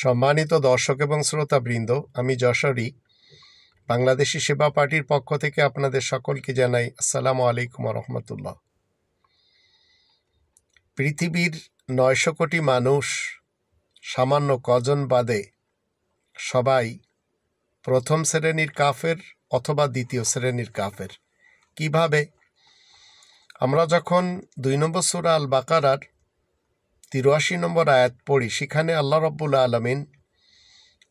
সম্মানিত দর্শক এবং শ্রোতাবৃন্দ, আমি যশোরী বাংলাদেশি সেবা পার্টির পক্ষ থেকে আপনাদের সকলকে জানাই আসসালামু আলাইকুম রহমতুল্লাহ। পৃথিবীর ৯০০ কোটি মানুষ সামান্য কজন বাদে সবাই প্রথম শ্রেণীর কাফের অথবা দ্বিতীয় শ্রেণীর কাফের। কিভাবে? আমরা যখন ২ নম্বর সূরা আল বাকারার ৮৩ নম্বর আয়াত পড়ি, সেখানে আল্লাহ রাব্বুল আলামিন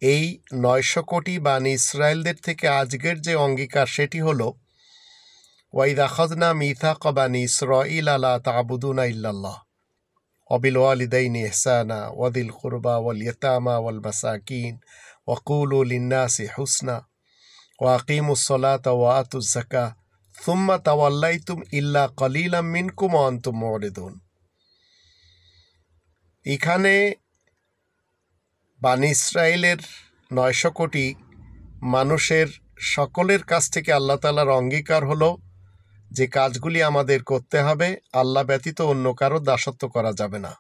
এই ৯০০ কোটি বানি ইসরায়েলদের থেকে আজকের যে অঙ্গীকার সেটি হলো ওয়াইদ আখাযনা মিসাকা বানি ইসরাঈল লা তা'বুদুনা ইল্লাল্লাহ ওয়া বিল ওয়ালিদাইনি ইহসানা ওয়া যিল কুরবা ওয়াল ইয়াতামা ওয়াল মাসাকিন ওয়া কুলু লিন-নাসি হুসনা ওয়া আকিমুস সালাতা ওয়া আতুজ যাকাহ সুম্মা তাওয়াল্লাইতুম ইল্লা কালিলাম মিনকুম ওয়া আনতুম মুরিদুন। এখানে বানি ইসরায়েলের ৯০০ কোটি মানুষের সকলের কাছ থেকে আল্লাহ তাআলার অঙ্গীকার হলো যে কাজগুলি আমাদের করতে হবে, আল্লাহ ব্যতীত অন্য কারো দাসত্ব করা যাবে না,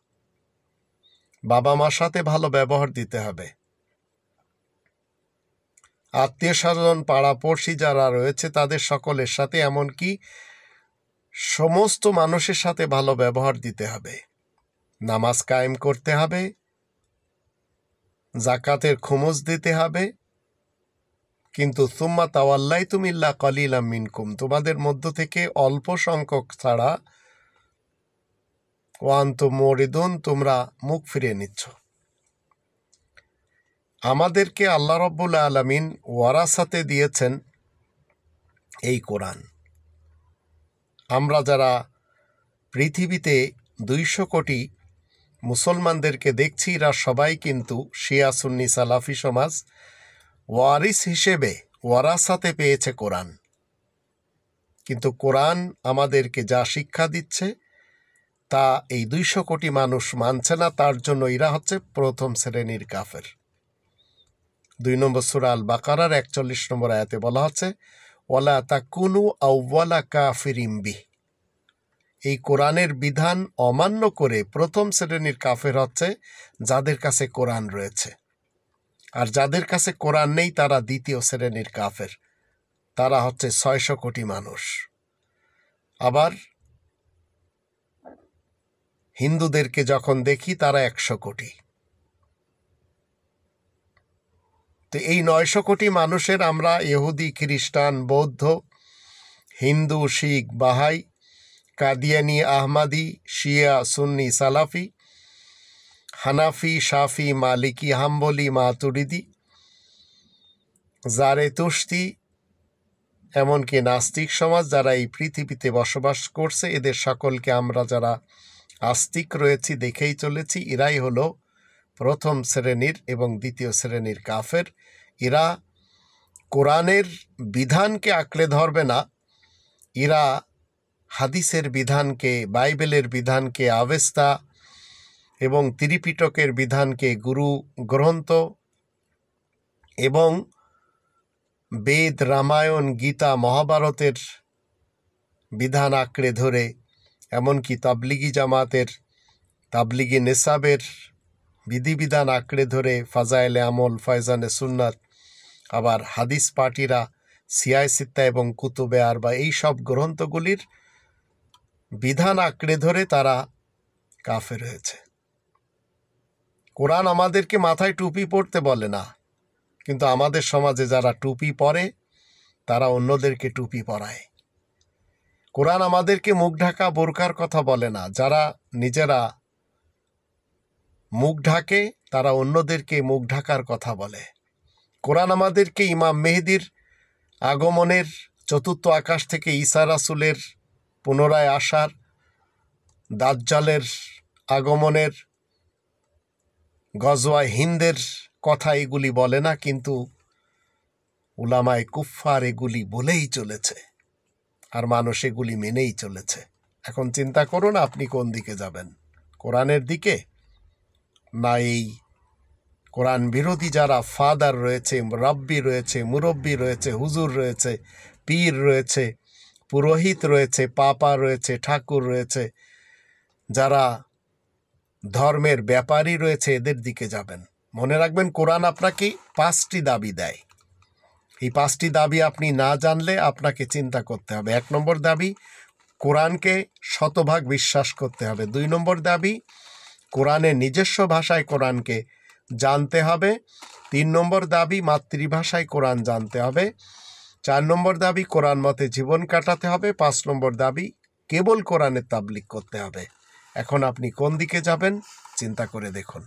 বাবা মার সাথে ভালো ব্যবহার দিতে হবে, আত্মীয় স্বজন পাড়াপড়শি যারা রয়েছে তাদের সকলের সাথে, এমনকি সমস্ত মানুষের সাথে ভালো ব্যবহার দিতে হবে, নামাজ কায়েম করতে হবে, জাকাতের খুমুস দিতে হবে। কিন্তু সুম্মা তাওয়াল্লাইতুম ইল্লা কালিলাম মিনকুম, তোমাদের মধ্য থেকে অল্প সংখ্যক ছাড়া ওয়া আনতুম মুরিদুন, তোমরা মুখ ফিরিয়ে নিচ্ছ। আমাদেরকে আল্লাহ রাব্বুল আলামিন ওয়ারাসাতে দিয়েছেন এই কোরআন। আমরা যারা পৃথিবীতে ২০০ কোটি মুসলমানদেরকে দেখছি, এরা সবাই কিন্তু শিয়া সুন্নি সালাফি সমাজ ওয়ারিস হিসেবে ওয়ারাসাতে পেয়েছে কোরআন। কিন্তু কোরআন আমাদেরকে যা শিক্ষা দিচ্ছে তা এই ২০০ কোটি মানুষ মানছে না, তার জন্য এরা হচ্ছে প্রথম শ্রেণীর কাফের। ২ নম্বর সূরা আল বাকারার ৪১ নম্বর আয়াতে বলা হচ্ছে ওয়ালা তাকুনু আউওয়ালা কাফিরিন বিহি, এই কোরআনের বিধান অমান্য করে প্রথম শ্রেণীর কাফের হচ্ছে যাদের কাছে কোরআন রয়েছে, আর যাদের কাছে কোরআন নেই তারা দ্বিতীয় শ্রেণীর কাফের, তারা হচ্ছে ৬০০ কোটি মানুষ। আবার হিন্দুদেরকে যখন দেখি তারা ১০০ কোটি। তো এই ৯০০ কোটি মানুষের আমরা ইহুদি, খ্রিস্টান, বৌদ্ধ, হিন্দু, শিখ, বাহাই, কাদিয়ানি, আহমাদি, শিয়া, সুন্নি, সালাফি, হানাফি, শাফি, মালিকি, হাম্বলি, মাতুরিদি, জারেতুশতি, এমনকি নাস্তিক সমাজ যারা এই পৃথিবীতে বসবাস করছে, এদের সকলকে আমরা যারা আস্তিক রয়েছি দেখেই চলেছি, এরাই হলো প্রথম শ্রেণীর এবং দ্বিতীয় শ্রেণীর কাফের। এরা কোরআনের বিধানকে আঁকড়ে ধরবে না, এরা হাদিসের বিধানকে, বাইবেলের বিধানকে, আবেস্তা এবং ত্রিপিটকের বিধানকে, গুরু গ্রন্থ এবং বেদ, রামায়ণ, গীতা, মহাভারতের বিধান আঁকড়ে ধরে, এমনকি তাবলিগি জামাতের, তাবলিগি নেসাবের বিধিবিধান আঁকড়ে ধরে, ফাজায়েলে আমল, ফয়জানে সুন্নাত, আবার হাদিস পার্টিরা সিয়ায় সিত্তা এবং কুতুবে আরবা এই সব গ্রন্থগুলির বিধান আঁকড়ে ধরে তারা কাফের হয়েছে। কোরআন আমাদেরকে মাথায় টুপি পরতে বলে না, কিন্তু আমাদের সমাজে যারা টুপি পরে তারা অন্যদেরকে টুপি পরায়। কোরআন আমাদেরকে মুখ ঢাকা বোরকার কথা বলে না, যারা নিজেরা মুখ ঢাকে তারা অন্যদেরকে মুখ ঢাকার কথা বলে। কোরআন আমাদেরকে ইমাম মেহেদির আগমনের, চতুর্থ আকাশ থেকে ঈসা রাসূলের পুনরায় আসার, দাজ্জালের আগমনের, গজওয়ায়ে হিন্দের কথা এগুলি বলে না, কিন্তু উলামায়ে কুফফার এগুলি বলেই চলেছে, আর মানুষ এগুলি মেনেই চলেছে। এখন চিন্তা করুন আপনি কোন দিকে যাবেন, কোরআনের দিকে না এই কোরআন বিরোধী যারা ফাদার রয়েছে, রাব্বি রয়েছে, মুরব্বি রয়েছে, হুজুর রয়েছে, পীর রয়েছে, পুরোহিত রয়েছে, পাপা রয়েছে, ঠাকুর রয়েছে, যারা ধর্মের ব্যাপারী রয়েছে, এদের দিকে যাবেন। মনে রাখবেন, কোরআন আপনাকে 5টি দাবি দেয়। এই 5টি দাবি আপনি না জানলে আপনাকে চিন্তা করতে হবে। 1 নম্বর দাবি, কোরআনকে শতভাগ বিশ্বাস করতে হবে। 2 নম্বর দাবি, কোরআনের নিজস্ব ভাষায় কোরআনকে জানতে হবে। 3 নম্বর দাবি, মাতৃভাষায় কোরআন জানতে হবে। 4 নম্বর দাবি, কোরআন মতে জীবন কাটাতে হবে। 5 নম্বর দাবি, কেবল কোরআনের তাবলীগ করতে হবে। এখন আপনি কোন দিকে যাবেন চিন্তা করে দেখুন।